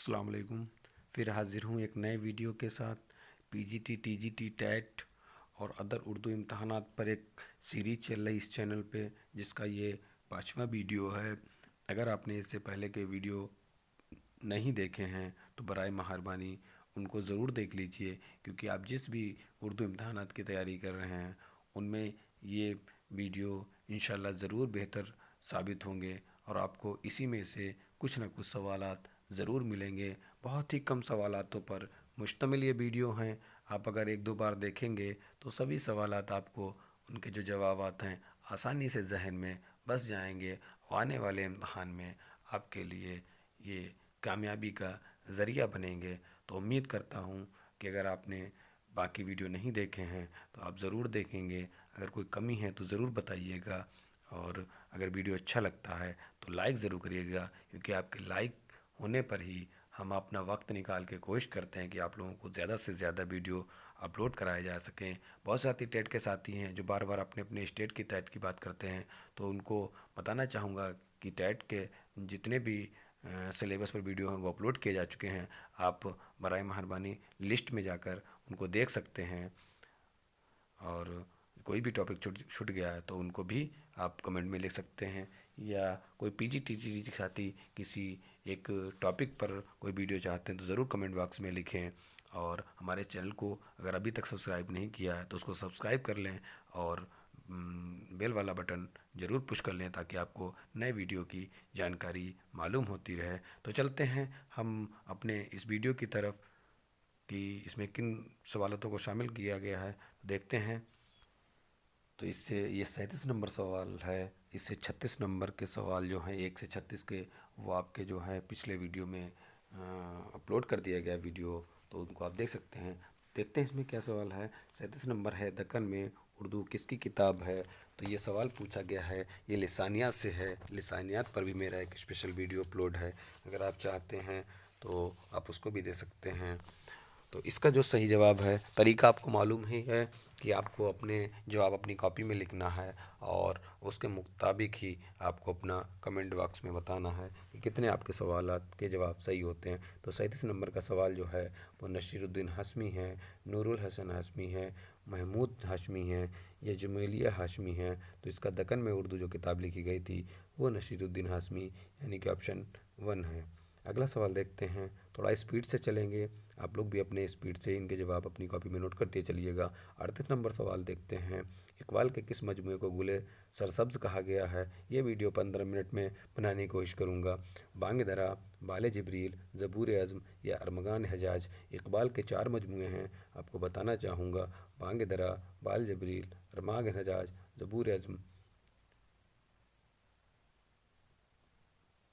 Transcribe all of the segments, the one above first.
अस्सलाम वालेकुम। फिर हाज़िर हूँ एक नए वीडियो के साथ। पीजीटी, टीजीटी, टेट और अदर उर्दू इम्तहानात पर एक सीरीज़ चल रही इस चैनल पे, जिसका ये 5वां वीडियो है। अगर आपने इससे पहले के वीडियो नहीं देखे हैं तो बराए मेहरबानी उनको ज़रूर देख लीजिए, क्योंकि आप जिस भी उर्दू इम्तहानात की तैयारी कर रहे हैं उनमें ये वीडियो इंशाल्लाह ज़रूर बेहतर साबित होंगे और आपको इसी में से कुछ न कुछ सवालात ज़रूर मिलेंगे। बहुत ही कम सवालातों पर मुश्तमिल ये वीडियो हैं। आप अगर एक दो बार देखेंगे तो सभी सवालात आपको उनके जो जवाबात हैं आसानी से जहन में बस जाएंगे। आने वाले इम्तहान में आपके लिए ये कामयाबी का ज़रिया बनेंगे। तो उम्मीद करता हूँ कि अगर आपने बाकी वीडियो नहीं देखे हैं तो आप ज़रूर देखेंगे। अगर कोई कमी है तो ज़रूर बताइएगा, और अगर वीडियो अच्छा लगता है तो लाइक ज़रूर करिएगा, क्योंकि आपके लाइक होने पर ही हम अपना वक्त निकाल के कोशिश करते हैं कि आप लोगों को ज़्यादा से ज़्यादा वीडियो अपलोड कराए जा सकें। बहुत साथी टेट के साथी हैं जो बार बार अपने अपने स्टेट की टेट की बात करते हैं, तो उनको बताना चाहूँगा कि टेट के जितने भी सिलेबस पर वीडियो हैं वो अपलोड किए जा चुके हैं। आप बराए मेहरबानी लिस्ट में जाकर उनको देख सकते हैं, और कोई भी टॉपिक छूट गया है तो उनको भी आप कमेंट में लिख सकते हैं, या कोई पीजी टीजी के साथी किसी एक टॉपिक पर कोई वीडियो चाहते हैं तो ज़रूर कमेंट बॉक्स में लिखें। और हमारे चैनल को अगर अभी तक सब्सक्राइब नहीं किया है तो उसको सब्सक्राइब कर लें, और बेल वाला बटन ज़रूर पुश कर लें ताकि आपको नए वीडियो की जानकारी मालूम होती रहे। तो चलते हैं हम अपने इस वीडियो की तरफ कि इसमें किन सवालों को शामिल किया गया है, देखते हैं। तो इससे ये 37 नंबर सवाल है। इससे 36 नंबर के सवाल जो हैं 1 से 36 के, वो आपके जो है पिछले वीडियो में अपलोड कर दिया गया वीडियो, तो उनको आप देख सकते हैं। देखते हैं इसमें क्या सवाल है। 37 नंबर है, दक्कन में उर्दू किसकी किताब है। तो ये सवाल पूछा गया है, ये लिसानियात से है। लिसानियात पर भी मेरा एक स्पेशल वीडियो अपलोड है, अगर आप चाहते हैं तो आप उसको भी दे सकते हैं। तो इसका जो सही जवाब है, तरीका आपको मालूम ही है कि आपको अपने जवाब अपनी कॉपी में लिखना है, और उसके मुताबिक ही आपको अपना कमेंट बॉक्स में बताना है कि कितने आपके सवालात के जवाब सही होते हैं। तो 37 नंबर का सवाल जो है वो नसीरुद्दीन हाशमी है, नूरुल हसन हाशमी है, महमूद हाशमी है, या जमेलिया हाशमी है। तो इसका दक्कन में उर्दू जो किताब लिखी गई थी वो नसीरुद्दीन हाशमी, यानी कि ऑप्शन 1 है। अगला सवाल देखते हैं। थोड़ा स्पीड से चलेंगे, आप लोग भी अपने स्पीड से इनके जवाब अपनी कॉपी में नोट करते चलिएगा। 38 नंबर सवाल देखते हैं। इकबाल के किस मजमूए को गुले सरसब्ज कहा गया है। ये वीडियो 15 मिनट में बनाने की कोशिश करूँगा। बांग दरा, बाले जिब्रील, ज़बूर अज़्म या अरमगान हजाज। इकबाल के 4 मजमूए हैं, आपको बताना चाहूँगा। बांग दरा, बाल जिब्रील, अरमाग हजाज, ज़बूर अज़्म।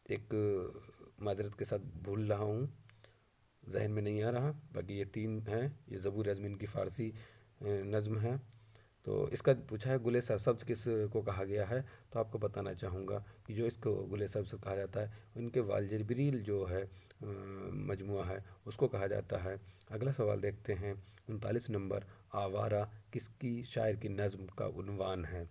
एक माजरत के साथ भूल रहा हूँ, जहन में नहीं आ रहा। बाकी ये 3 हैं। ये ज़बूर अज़्म की फ़ारसी नज़्म है। तो इसका पूछा है गुले सरसब्ज़ किस को कहा गया है। तो आपको बताना चाहूँगा कि जो इसको गुले सरसब्ज़ कहा जाता है उनके वालजबरील जो है मजमुआ है उसको कहा जाता है। अगला सवाल देखते हैं। 39 नंबर, आवारा किसकी शायर की नज़्म का उन्वान है।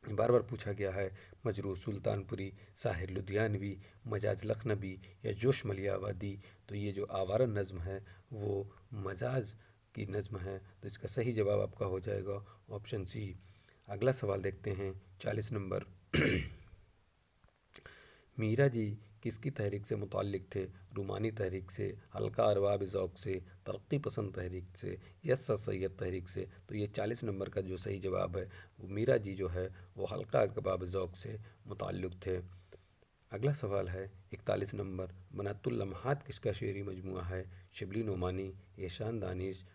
बार बार पूछा गया है। मजरूह सुल्तानपुरी, साहिर लुधियानवी, मजाज लखनवी या जोश मलियावादी। तो ये जो आवारा नज़्म है वो मजाज की नज़्म है। तो इसका सही जवाब आपका हो जाएगा ऑप्शन सी। अगला सवाल देखते हैं। 40 नंबर, मीरा जी किसकी तहरीक से मुतल्लिक़ थे। रूमानी तहरीक से, हल्का अरबाब ज़ौक़ से, तरक्की पसंद तहरीक से, या सर सैयद तहरीक से। तो ये 40 नंबर का जो सही जवाब है वो मीरा जी जो है वो हल्का अरबाब ज़ौक़ से मुतल्लिक़ थे। अगला सवाल है 41 नंबर, बनातुल लम्हात किसका शेरी मजमुआ है। शिबली नोमानी, एहसान दानिश,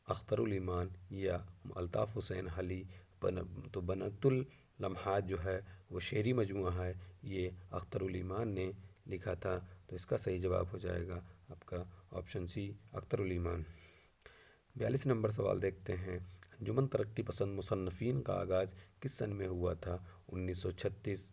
अख्तरुल ईमान या अल्ताफ़ हुसैन हली। तो बनातुल लम्हात जो है वो शेरी मजमुआ है, ये अख्तरुल ईमान ने लिखा था। तो इसका सही जवाब हो जाएगा आपका ऑप्शन सी, अख्तरुल ईमान। 42 नंबर सवाल देखते हैं। अंजुमन तरक्की पसंद मुसन्नफ़ीन का आगाज़ किस सन में हुआ था। 1936,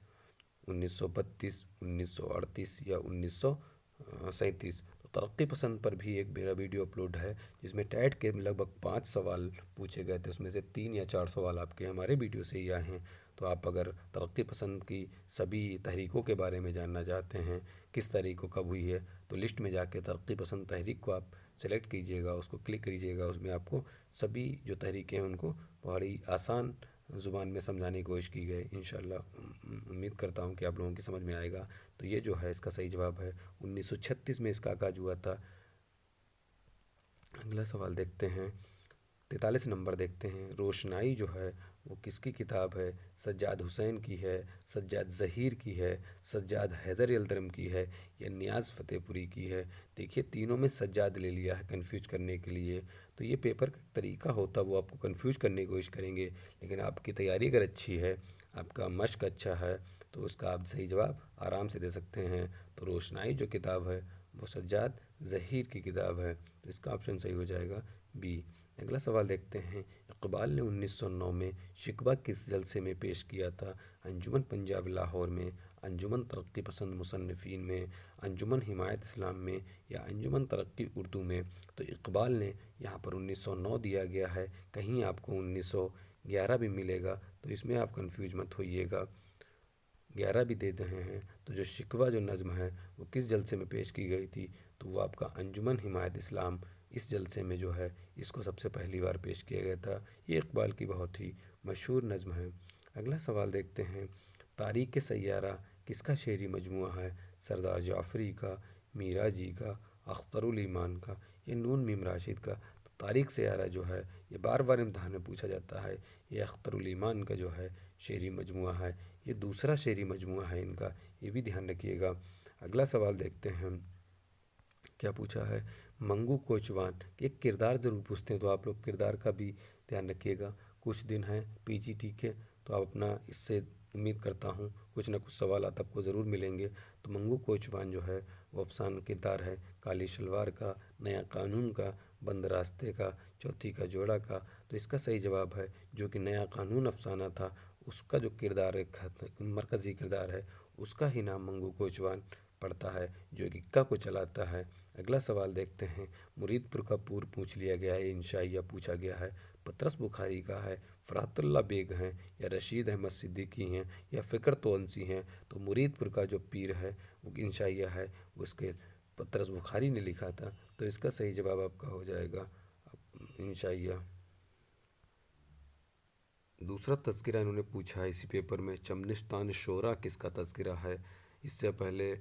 1932, 1938 या 1937। तो तरक्की पसंद पर भी एक मेरा वीडियो अपलोड है जिसमें टैट के लगभग 5 सवाल पूछे गए थे, उसमें से 3 या 4 सवाल आपके हमारे वीडियो से ही आए हैं। تو آپ اگر ترقی پسند کی سبھی تحریکوں کے بارے میں جاننا چاہتے ہیں، کس تحریک کو کب ہوئی ہے، تو لسٹ میں جا کے ترقی پسند تحریک کو آپ سلیکٹ کیجیے گا، اس کو کلک کیجیے گا۔ اس میں آپ کو سبھی جو تحریکیں ہیں ان کو بڑی آسان زبان میں سمجھانے کی کوشش کی گئی۔ انشاءاللہ امید کرتا ہوں کہ آپ لوگوں کی سمجھ میں آئے گا۔ تو یہ جو ہے اس کا صحیح جواب ہے 1936 میں اس کا آغاز ہوا تھا۔ اگلا سوال دیکھتے ہیں، 43 نمبر دیکھتے ہیں۔ روشنائی جو ہے وہ کس کی کتاب ہے؟ سجاد حسین کی ہے، سجاد ظہیر کی ہے، سجاد حیدر یلدرم کی ہے، یا نیاز فتح پوری کی ہے؟ دیکھیے تینوں میں سجاد لے لیا ہے کنفیوز کرنے کے لیے۔ تو یہ پیپر کا طریقہ ہوتا وہ آپ کو کنفیوز کرنے کی کوشش کریں گے، لیکن آپ کی تیاری اگر اچھی ہے، آپ کا مشق اچھا ہے، تو اس کا آپ صحیح جواب آرام سے دے سکتے ہیں۔ تو روشنائی جو کتاب ہے وہ سجاد ظہیر کی کتاب ہے، تو اس کا آپشن صحیح ہو جائے گا بی۔ اگلا سوال دیکھتے ہیں، اقبال نے 1909 میں شکوہ کس جلسے میں پیش کیا تھا؟ انجمن پنجاب لاہور میں، انجمن ترقی پسند مصنفین میں، انجمن حمایت اسلام میں، یا انجمن ترقی اردو میں؟ تو اقبال نے یہاں پر 1909 دیا گیا ہے، کہیں آپ کو 1911 بھی ملے گا، تو اس میں آپ کنفیوز مت ہوئیے گا، 11 بھی دے رہے ہیں۔ تو جو شکوہ جو نظم ہے وہ کس جلسے میں پیش کی گئی تھی؟ تو وہ آپ کا انجمن حمایت اسلام، اس جلسے میں جو ہے اس کو سب سے پہلی بار پیش کیا گیا تھا۔ یہ اقبال کی بہت ہی مشہور نظم ہے۔ اگلا سوال دیکھتے ہیں، تاریخ سیارہ کس کا شعری مجموعہ ہے؟ سردار جعفری کا، میرا جی کا، اختر الایمان کا، یا نون میم راشد کا؟ تو تاریخ سیارہ جو ہے یہ بار بار امتحان میں پوچھا جاتا ہے، یہ اختر الایمان کا جو ہے شعری مجموعہ ہے، یہ دوسرا شعری مجموعہ ہے ان کا، یہ بھی دھیان رکھیے گا۔ اگلا سوال دیکھتے ہیں، کیا پوچھا ہے؟ منگو کوچوان ایک کردار ضرور پوچھتے ہیں، تو آپ لوگ کردار کا بھی دھیان رکھیے گا۔ کچھ دن ہیں پی جی ٹی کے، تو آپ اپنا اس سے امید کرتا ہوں کچھ نہ کچھ سوالات آپ کو ضرور ملیں گے۔ تو منگو کوچوان جو ہے وہ افسانہ کردار ہے، کالی شلوار کا، نیا قانون کا، بند راستے کا، چوتھی کا جوڑا کا۔ تو اس کا صحیح جواب ہے جو کہ نیا قانون افسانہ تھا، اس کا جو کردار ایک مرکزی کردار ہے، اس کا ہی نام منگو کوچوان پڑتا ہے، جو ایک اکا کو چلاتا ہے۔ اگلا سوال دیکھتے ہیں، مرید پور کا پور پوچھ لیا گیا ہے، انشائیہ پوچھا گیا ہے، پطرس بخاری کا ہے، فرات اللہ بیگ ہیں، یا رشید احمد صدیقی ہیں، یا فکر تونسی ہیں؟ تو مرید پور کا جو پیر ہے وہ انشائیہ ہے، اس کے پطرس بخاری نے لکھا تھا، تو اس کا صحیح جواب آپ کا ہو جائے گا انشائیہ۔ دوسرا تذکرہ انہوں نے پوچھا ہے اسی پیپر میں، چمنستان شورا کس کا تذکرہ ہے؟ اس سے پہلے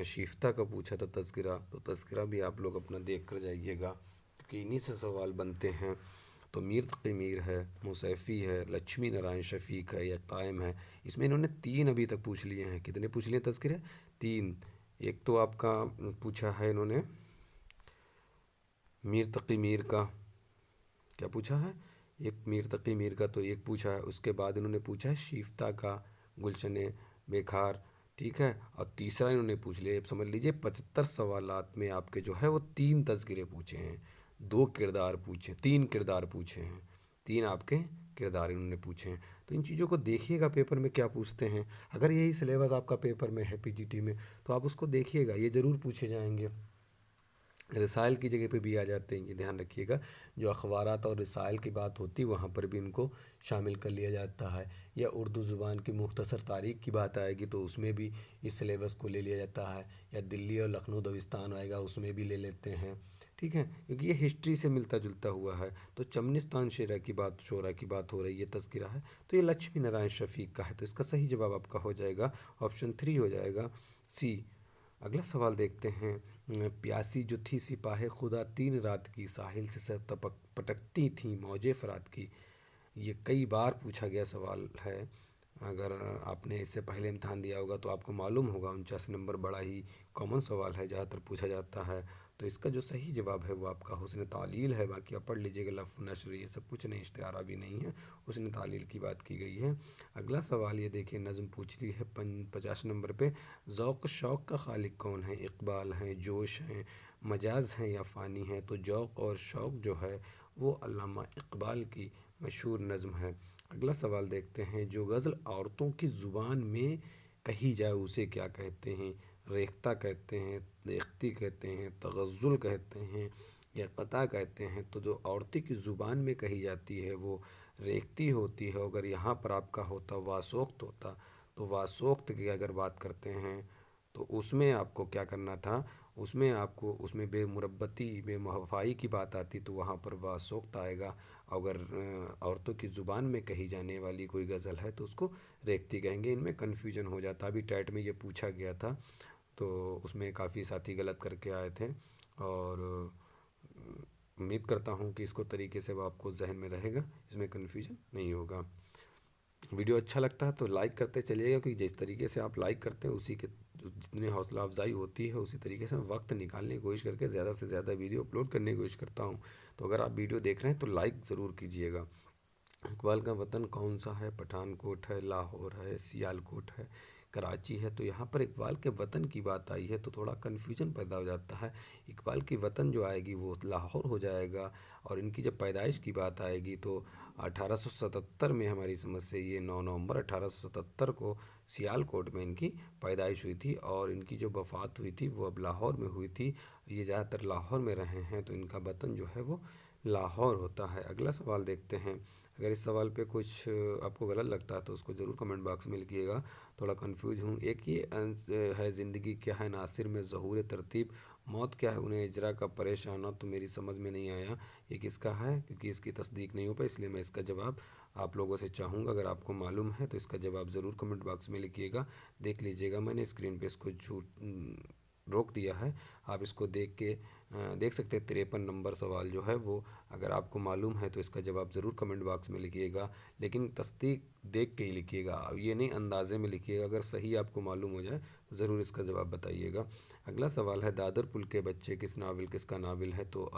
شیفتہ کا پوچھا تھا تذکرہ، تو تذکرہ بھی آپ لوگ اپنا دیکھ کر جائیے گا، کیونکہ انہی سے سوال بنتے ہیں۔ تو میر تقی میر ہے، موسیفی ہے، لکشمی نارائن شفیق ہے، یا قائم ہے؟ اس میں انہوں نے 3 ابھی تک پوچھ لیے ہیں۔ کتنے پوچھ لیے تذکرے؟ 3۔ ایک تو آپ کا پوچھا ہے انہوں نے میر تقی میر کا، کیا پوچھا ہے؟ ایک میر تقی میر کا تو ایک پوچھا ہے، اس کے بعد انہوں نے پوچھا ہے شیفتہ کا، گلشن بیکھار، ٹھیک ہے، اور تیسرا انہوں نے پوچھ لیا، اب سمجھ لیجئے 75 سوالات میں آپ کے جو ہے وہ 3 تذکرے پوچھے ہیں، 2 کردار پوچھے، 3 کردار پوچھے ہیں، 3 آپ کے کردار انہوں نے پوچھے ہیں۔ تو ان چیزوں کو دیکھیے گا پیپر میں کیا پوچھتے ہیں، اگر یہی سلیبس آپ کا پیپر میں ہے پی جی ٹی میں، تو آپ اس کو دیکھیے گا، یہ ضرور پوچھے جائیں گے۔ رسائل کی جگہ پہ بھی آ جاتے ہیں، یہ دھیان رکھیے گا، جو اخبارات اور رسائل کی بات ہوتی ہے وہاں پر بھی ان کو شامل کر لیا جاتا ہے، یا اردو زبان کی مختصر تاریخ کی بات آئے گی تو اس میں بھی اس سلیبس کو لے لیا جاتا ہے، یا دلی اور لکھنؤ دوستان آئے گا اس میں بھی لے لیتے ہیں، ٹھیک ہے، کیونکہ یہ ہسٹری سے ملتا جلتا ہوا ہے۔ تو چمنستان شورا کی بات ہو رہی ہے، تذکرہ ہے، تو یہ لکشمی نارائن شفیق کا ہے، تو اس کا صحیح جواب آپ کا ہو جائے گا آپشن 3 ہو جائے گا سی۔ اگلا سوال دیکھتے ہیں، پیاسی جو تھی سپاہ خدا 3 رات کی، ساحل سے سر پٹکتی تھیں موجیں فرات کی۔ یہ کئی بار پوچھا گیا سوال ہے، اگر آپ نے اس سے پہلے امتحان دیا ہوگا تو آپ کو معلوم ہوگا، 49 نمبر بڑا ہی کامن سوال ہے، زیادہ تر پوچھا جاتا ہے۔ تو اس کا جو صحیح جواب ہے وہ آپ کا حسن تعلیل ہے، باقی آپ پڑھ لیجیے گا، لفظ نشر یہ سب کچھ نہیں، اشتہارہ بھی نہیں ہے، حسن تعلیل کی بات کی گئی ہے۔ اگلا سوال یہ دیکھیں، نظم پوچھ لی ہے 50 نمبر پہ، ذوق شوق کا خالق کون ہے؟ اقبال ہیں، جوش ہیں، مجاز ہیں، یا فانی ہیں؟ تو ذوق اور شوق جو ہے وہ علامہ اقبال کی مشہور نظم ہے۔ اگلا سوال دیکھتے ہیں، جو غزل عورتوں کی زبان میں کہی جائے اسے کیا کہتے ہیں؟ ریختہ کہتے ہیں، ریختی کہتے ہیں، تغزل کہتے ہیں، یا قطع کہتے ہیں؟ تو جو عورتوں کی زبان میں کہی جاتی ہے وہ रेखती होती है, अगर यहाँ पर आपका होता वासोक्त होता, तो वासोक्त की अगर बात करते हैं तो उसमें आपको क्या करना था, उसमें आपको उसमें बेमुरब्बती बेमहफ़ाई की बात आती तो वहाँ पर वासोक्त आएगा। अगर औरतों की ज़ुबान में कही जाने वाली कोई गज़ल है तो उसको रेखती कहेंगे। इनमें कन्फ्यूजन हो जाता, अभी टैट में ये पूछा गया था तो उसमें काफ़ी साथी गलत करके आए थे। और उम्मीद करता हूँ कि इसको तरीके से वो आपको जहन में रहेगा, इसमें कन्फ्यूजन नहीं होगा। वीडियो अच्छा लगता है तो लाइक करते चलिएगा, क्योंकि जिस तरीके से आप लाइक करते हैं उसी के जितनी हौसला अफजाई होती है उसी तरीके से मैं वक्त निकालने की कोशिश करके ज़्यादा से ज़्यादा वीडियो अपलोड करने की कोशिश करता हूँ। तो अगर आप वीडियो देख रहे हैं तो लाइक ज़रूर कीजिएगा। इकबाल का वतन कौन सा है? पठानकोट है, लाहौर है, सियालकोट है, कराची है। तो यहाँ पर इकबाल के वतन की बात आई है तो थोड़ा कन्फ्यूजन पैदा हो जाता है। इकबाल की वतन जो आएगी वो लाहौर हो जाएगा, और इनकी जब पैदाइश की बात आएगी तो 1877 में हमारी समझ से ये 9 नवंबर 1877 को सियालकोट में इनकी पैदाइश हुई थी, और इनकी जो वफ़ात हुई थी वो अब लाहौर में हुई थी। ये ज़्यादातर लाहौर में रहे हैं तो इनका वतन जो है वो लाहौर होता है। अगला सवाल देखते हैं। अगर इस सवाल पे कुछ आपको गलत लगता है तो उसको ज़रूर कमेंट बॉक्स में लिखिएगा, थोड़ा कंफ्यूज हूँ। एक ये है ज़िंदगी क्या है नासिर में ज़हूर तरतीब, मौत क्या है उन्हें इजरा का परेशाना, तो मेरी समझ में नहीं आया ये किसका है, क्योंकि इसकी तस्दीक नहीं हो पाई, इसलिए मैं इसका जवाब आप लोगों से चाहूँगा। अगर आपको मालूम है तो इसका जवाब ज़रूर कमेंट बॉक्स में लिखिएगा। देख लीजिएगा, मैंने स्क्रीन पे इसको रोक दिया है, आप इसको देख के देख सकते हैं। 53 नंबर सवाल जो है वो, अगर आपको मालूम है तो इसका जवाब ज़रूर कमेंट बॉक्स में लिखिएगा, लेकिन तस्दीक देख के ही लिखिएगा, अब ये नहीं अंदाज़े में लिखिएगा। अगर सही आपको मालूम हो जाए तो ज़रूर इसका जवाब बताइएगा। अगला सवाल है दादर पुल के बच्चे किसका नावल है? तो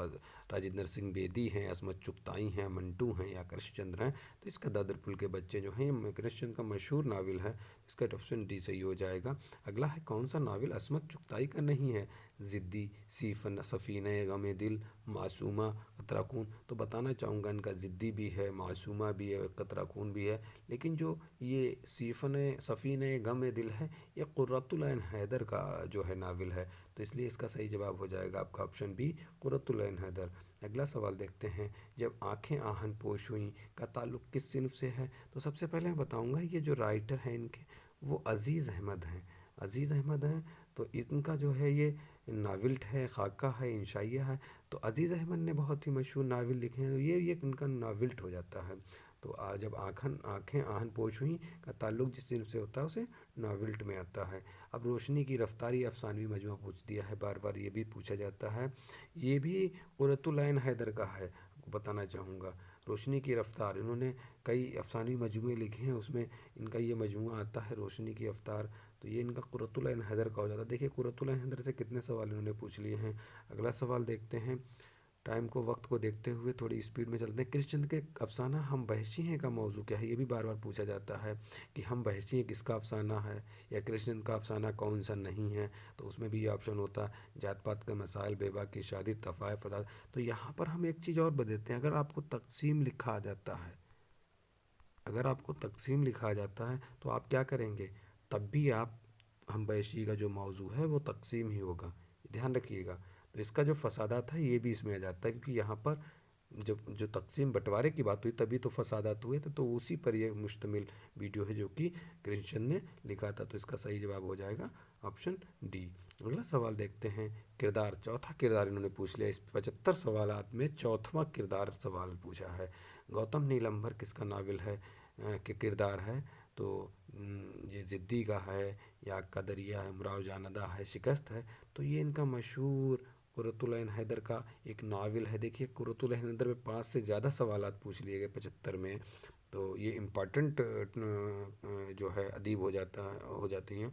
राजेंद्र सिंह बेदी हैं, असमत चुगताई हैं, मंटू हैं या कृष्णचंद्र हैं? तो इसका दादर पुल के बच्चे जो हैं ये कृष्णचंद्र का मशहूर नावल है, इसका ऑप्शन डी सही हो जाएगा। अगला है कौन सा नावल असमत चुगताई का नहीं है? ज़िद्दी, सफ़ीने गम दिल, मासूमा, कतरा खून। तो बताना चाहूँगा इनका ज़िद्दी भी है, मासूमा भी है, कतरा खून भी है, लेकिन जो ये सफ़ीने गम दिल है ये कुर्रतुल ऐन हैदर का जो है नावल है, तो इसलिए इसका सही जवाब हो जाएगा आपका ऑप्शन बी, कुर्रतुल ऐन हैदर। अगला सवाल देखते हैं। जब आँखें आहन पोश हुई का ताल्लुक़ किस सिनफ से है? तो सबसे पहले मैं बताऊँगा ये जो राइटर हैं इनके वो अज़ीज़ अहमद हैं। अज़ीज़ अहमद हैं तो इनका जो है ये नावल है, खाका है, इंशाइया है। तो अज़ीज़ अहमद ने बहुत ही मशहूर नावल लिखे हैं, तो ये इनका नावल हो जाता है। तो जब आँखें आहन पोश हुई का ताल्लुक़ जिस दिन से होता है उसे नावल में आता है। अब रोशनी की रफ्तारी अफसानवी मजमूआ पूछ दिया है, बार बार ये भी पूछा जाता है, ये भी कुर्रतुल ऐन हैदर का है, बताना चाहूँगा। रोशनी की रफ्तार, इन्होंने कई अफसानवी मजमूए लिखे हैं, उसमें इनका ये मजमूआ आता है रोशनी की रफ्तार, तो ये इनका कुर्रतुल ऐन हैदर का हो जाता है। देखिए कुर्रतुल ऐन हैदर से कितने सवाल इन्होंने पूछ लिए हैं। अगला सवाल देखते हैं। टाइम को वक्त को देखते हुए थोड़ी स्पीड में चलते हैं। कृष्णचंद्र के अफसाना हम बहशी हैं का मौजू क्या है? ये भी बार बार पूछा जाता है कि हम बहशी हैं किसका अफसाना है, या कृष्णचंद्र का अफसाना कौन सा नहीं है? तो उसमें भी ये ऑप्शन होता है जात पात के मसाइल, बेबा की शादी, तफ़ायफ फदाद। तो यहाँ पर हम एक चीज़ और बदलते हैं। अगर आपको तकसीम लिखा जाता है तो आप क्या करेंगे? तब भी आप हम बहशी का जो मौजू है वो तकसीम ही होगा, ध्यान रखिएगा। तो इसका जो फसादात है ये भी इसमें आ जाता है, क्योंकि यहाँ पर जब जो तकसीम बंटवारे की बात हुई तभी तो फसादात हुए थे, तो उसी पर ये मुश्तमिल वीडियो है जो कि कृष्णचंद्र ने लिखा था। तो इसका सही जवाब हो जाएगा ऑप्शन डी। अगला सवाल देखते हैं। किरदार, चौथा किरदार इन्होंने पूछ लिया, इस 75 सवालात में चौथवा किरदार सवाल पूछा है। गौतम नीलम्बर किसका नावल है के किरदार है? तो ये ज़िद्दी का है, या कदरिया है, मुराव जानदा है, शिकस्त है? तो ये इनका मशहूर कुर्रतुल ऐन हैदर का एक नावल है। देखिए कुर्रतुल ऐन हैदर में 5 से ज़्यादा सवालात पूछ लिए गए 75 में, तो ये इम्पॉर्टेंट जो है अदीब हो जाती हैं,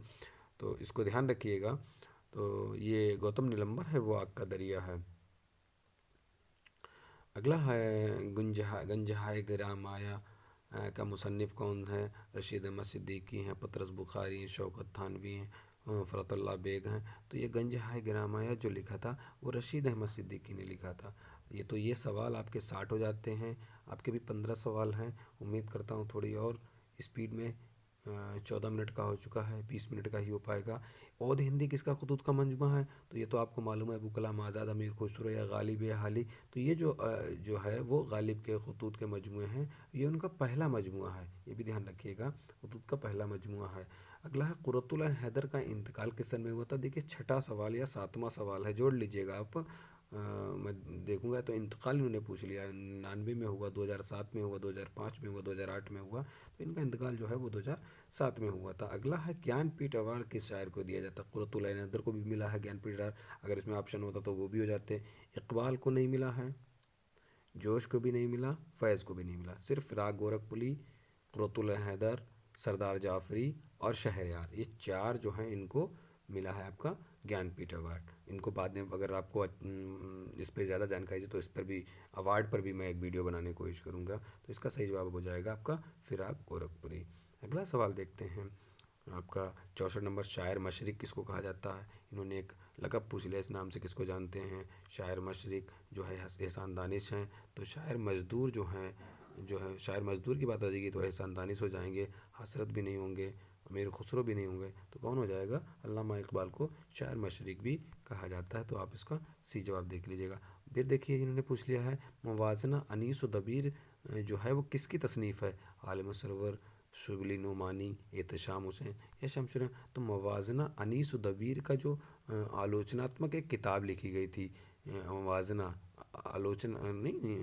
तो इसको ध्यान रखिएगा। तो ये गौतम नीलम्बर है वो आग का दरिया है। अगला है गंजहाए गिराम आया का मुसन्निफ़ कौन है? रशीद अहमद सिद्दीकी हैं, पतरस बुखारी हैं, शौकत थानवी हैं, फ़रतुल्लाह बेग हैं। तो ये गंजहाए गिराम आया जो लिखा था वो रशीद अहमद सिद्दीकी ने लिखा था। ये सवाल आपके 60 हो जाते हैं। आपके भी 15 सवाल हैं। उम्मीद करता हूँ थोड़ी और स्पीड में 14 मिनट का हो चुका है, 20 मिनट का ही हो पाएगा। औध हिंदी किसका खतूत का मजमू है? तो ये तो आपको मालूम है, अबू कलाम आज़ाद, अमीर खुसरो या गालिब या हाली। तो ये जो है वो गालिब के खतूत के मजमूए हैं। ये उनका पहला मजमुआ है, ये भी ध्यान रखिएगा, खतूत का पहला मजमुआ है। अगला है कुर्रतुल ऐन हैदर का इंतकाल किस सन में हुआ था? देखिए छठा सवाल या सातवां सवाल है, जोड़ लीजिएगा आप। मैं देखूंगा तो इंतकाल इन्होंने पूछ लिया, 99 में हुआ, 2007 में हुआ, 2005 में हुआ, 2008 में हुआ। तो इनका इंतकाल जो है वो 2007 में हुआ था। अगला है ज्ञानपीठ अवार्ड किस शायर को दिया जाता? कुर्रतुल ऐन हैदर को भी मिला है ज्ञानपीठ अवार्ड, अगर इसमें ऑप्शन होता तो वो भी हो जाते। इकबाल को नहीं मिला है, जोश को भी नहीं मिला, फैज़ को भी नहीं मिला, सिर्फ फिराक गोरखपुरी, कुर्रतुल ऐन हैदर, सरदार जाफरी और शहरयार, ये चार जो हैं इनको मिला है आपका ज्ञानपीठ अवार्ड। इनको बाद में अगर आपको इस पर ज़्यादा जानकारी है तो इस पर भी, अवार्ड पर भी मैं एक वीडियो बनाने की कोशिश करूँगा। तो इसका सही जवाब हो जाएगा आपका फिराक गोरखपुरी। अगला सवाल देखते हैं आपका 64 नंबर, शायर मशरिक किसको कहा जाता है? इन्होंने एक लक़ब पूछ लिया, इस नाम से किसको जानते हैं? शायर मशरिक जो है एहसान दानिश हैं। तो शायर मजदूर जो है शायर मजदूर की बात आ जाएगी तो एहसान दानिश हो जाएंगे, हसरत भी नहीं होंगे, अमीर खुसरो भी नहीं होंगे, तो कौन हो जाएगा? अल्लामा इकबाल को शायर मशरिक भी कहा जाता है। तो आप इसका सी जवाब देख लीजिएगा। फिर देखिए इन्होंने पूछ लिया है मवाजना अनीस व दबीर जो है वो किसकी तसनीफ़ है? आलिम सरवर, शुबली नुमानी, एहतशाम हुसैन या शमशुर। तो मवाजना अनीस व दबीर का जो आलोचनात्मक एक किताब लिखी गई थी, मवाजना, आलोचना नहीं,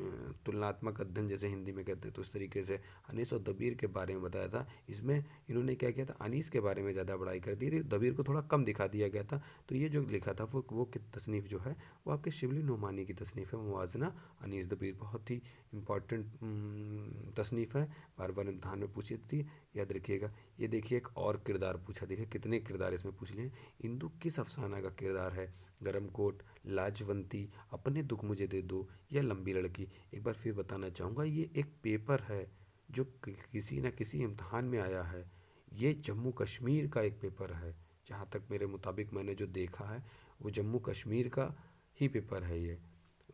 तुलनात्मक अध्ययन जैसे हिंदी में कहते हैं, तो इस तरीके से अनीस और दबीर के बारे में बताया था। इसमें इन्होंने क्या किया था, अनीस के बारे में ज़्यादा बड़ाई कर दी थी, दबीर को थोड़ा कम दिखा दिया गया था। तो ये जो लिखा था वो तसनीफ़ जो है वो आपके शिबली नोमानी की तसनीफ़ है, मुवाजना अनीस दबीर। बहुत ही इम्पॉर्टेंट तसनीफ़ है, बार बार इम्तहान में पूछी थी, याद रखिएगा। ये देखिए एक और किरदार पूछा, देखिए कितने किरदार इसमें पूछ लिए। इंदु किस अफसाना का किरदार है? गरम कोट, लाजवंती, अपने दुख मुझे दे दो या लंबी लड़की। एक बार फिर बताना चाहूँगा, ये एक पेपर है जो किसी न किसी इम्तहान में आया है। ये जम्मू कश्मीर का एक पेपर है, जहाँ तक मेरे मुताबिक मैंने जो देखा है वो जम्मू कश्मीर का ही पेपर है ये,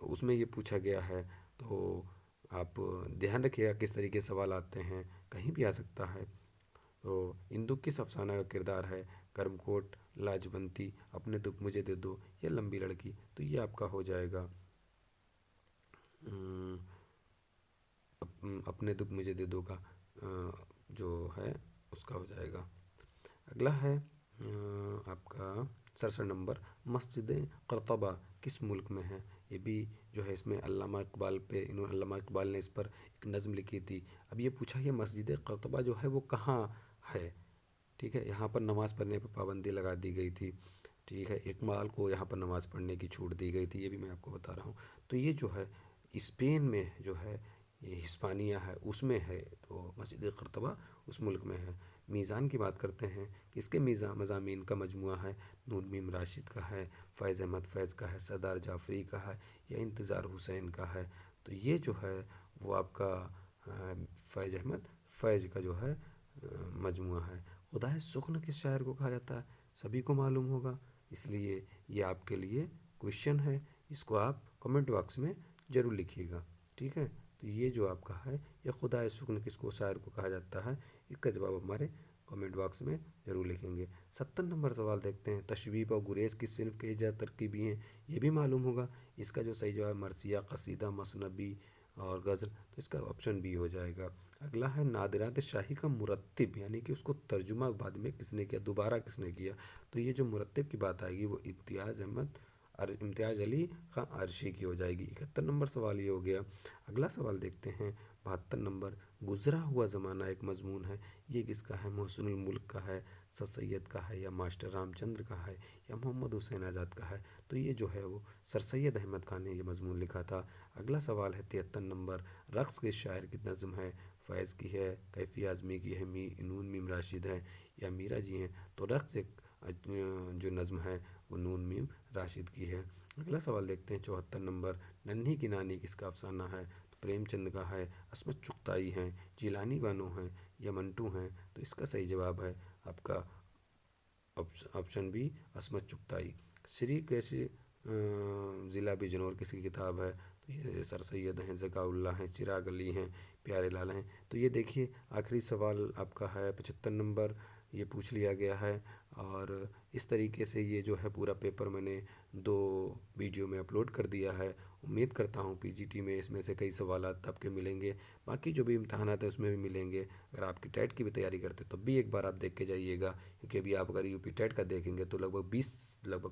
उसमें ये पूछा गया है। तो आप ध्यान रखिएगा किस तरीके से सवाल आते हैं, कहीं भी आ सकता है। तो इंदु किस अफसाना का किरदार है? गर्मकोट, लाजवंती, अपने दुख मुझे दे दो या लंबी लड़की। तो ये आपका हो जाएगा अपने दुख मुझे दे दो का जो है उसका हो जाएगा। अगला है आपका 67 नंबर, मस्जिद क़र्तबा किस मुल्क में है? ये भी जो है इसमें अल्लामा इकबाल पे, इन्होंने अल्लामा इकबाल ने इस पर एक नज़म लिखी थी। अब ये पूछा है मस्जिद क़र्तबा जो है वो कहाँ है? ठीक है, यहाँ पर नमाज़ पढ़ने पर पाबंदी लगा दी गई थी। ठीक है, इकबाल को यहाँ पर नमाज़ पढ़ने की छूट दी गई थी, ये भी मैं आपको बता रहा हूँ। तो ये जो है स्पेन में जो है, ये हिस्पानिया है उसमें है, तो मस्जिद क़र्तबा उस मुल्क में है। मीज़ान की बात करते हैं, किसके मज़ामीन का मजमुआ है? नून मीम राशिद का है, फ़ैज़ अहमद फ़ैज़ का है, सरदार जाफ़री का है या इंतज़ार हुसैन का है? तो ये जो है वो आपका फ़ैज़ अहमद फ़ैज़ का जो है मजमुआ है। खुदाए सुख्न किस शायर को कहा जाता है? सभी को मालूम होगा, इसलिए ये आपके लिए क्वेश्चन है, इसको आप कमेंट बॉक्स में ज़रूर लिखिएगा। ठीक है, तो ये जो आपका है, ये खुदाए सुख्न किसको शायर को कहा जाता है, इसका जवाब हमारे कमेंट बॉक्स में ज़रूर लिखेंगे। 70 नंबर सवाल देखते हैं, तशबीब और गुरेज किस सिन्फ के ईजाद तरकीबी हैं? ये भी मालूम होगा। इसका जो सही जवाब मरसिया, कसीदा, मसनबी और गज़ल, तो इसका ऑप्शन बी हो जाएगा। अगला है नादिरात शाही का मुरत्तिब, यानी कि उसको तर्जुमा बाद में किसने किया, दोबारा किसने किया? तो ये जो मुरत्तिब की बात आएगी वो इम्तियाज़ अली खां अरशी की हो जाएगी। 71 नंबर सवाल ये हो गया। अगला सवाल देखते हैं 72 नंबर, गुज़रा हुआ ज़माना एक मजमून है, ये किसका है? मोहसिनुल मुल्क का है, सर सैयद का है या मास्टर रामचंद्र का है या मोहम्मद हुसैन आज़ाद का है? तो ये जो है वो सर सैयद अहमद खान ने ये मजमून लिखा था। अगला सवाल है 73 नंबर, रक़्स किस शायर की नज़म है? फैज़ की है, कैफ़ी आज़मी की है, नून मीम राशिद है या मीरा जी हैं? तो रक़्स एक जो नज़म है वो नून मीम राशिद की है। अगला सवाल देखते हैं 74 नंबर, नन्ही की नानी किसका अफसाना है? तो प्रेमचंद का है, अस्मत चुगताई हैं, जिलानी बानो हैं या मंटू हैं? तो इसका सही जवाब है आपका ऑप्शन बी, अस्मत चुगताई। श्री कैसे ज़िला बिजनौर किसकी किताब है? تو یہ سر سید ہیں، ذکاء ہیں، چراغ علی ہیں، پیارے لال ہیں۔ تو یہ دیکھیے آخری سوال آپ کا ہے 75 نمبر، یہ پوچھ لیا گیا ہے، اور اس طریقے سے یہ جو ہے پورا پیپر میں نے 2 ویڈیو میں اپلوڈ کر دیا ہے۔ امید کرتا ہوں پی جی ٹی میں اس میں سے کئی سوالات آپ کے ملیں گے، باقی جو بھی امتحانات ہیں اس میں بھی ملیں گے۔ اگر آپ کی ٹیٹ کی بھی تیاری کرتے تب بھی ایک بار آپ دیکھ کے جائیے گا، کیونکہ ابھی آپ اگر یو پی ٹیٹ کا دیکھیں گے تو لگ بھگ 20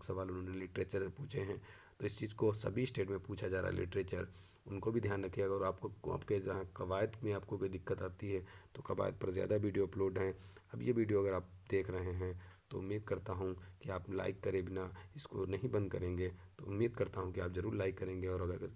سوال انہوں نے لٹریچر سے پوچھے ہیں۔ تو اس چیز کو سبھی اسٹیٹ میں پوچھا جا رہا ہے لٹریچر، ان کو بھی دھیان رکھیے گا۔ اور آپ کے جہاں قواعد میں آپ کو کوئی دقت آتی ہے تو قواعد پر زیادہ ویڈیو اپلوڈ ہیں۔ اب یہ ویڈیو اگر آپ دیکھ رہے ہیں تو امید کرتا ہوں کہ آپ لائک کرے بنا اس کو نہیں بند کریں گے، تو امید کرتا ہوں کہ آپ ضرور لائک کریں گے، اور اگر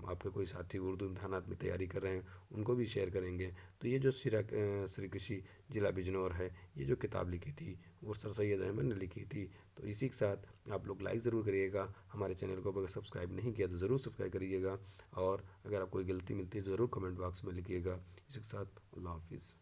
آپ کے کوئی ساتھی اردو امتحانات میں تیاری کر رہے ہیں ان کو بھی شیئر کریں گے۔ تو یہ جو سرکشی ضلع بجنور ہے، یہ جو کتاب لکھی تھی وہ سر سید احمد نے لکھی تھی۔ تو اسی کے ساتھ آپ لوگ لائک ضرور کریے گا، ہمارے چینل کو اگر سبسکرائب نہیں کیا تو ضرور سبسکرائب کریے گا، اور اگر آپ کوئی غلطی ملتی ہے ضرور کمنٹ باکس میں لکھیے گا۔ اسی کے ساتھ اللہ حافظ۔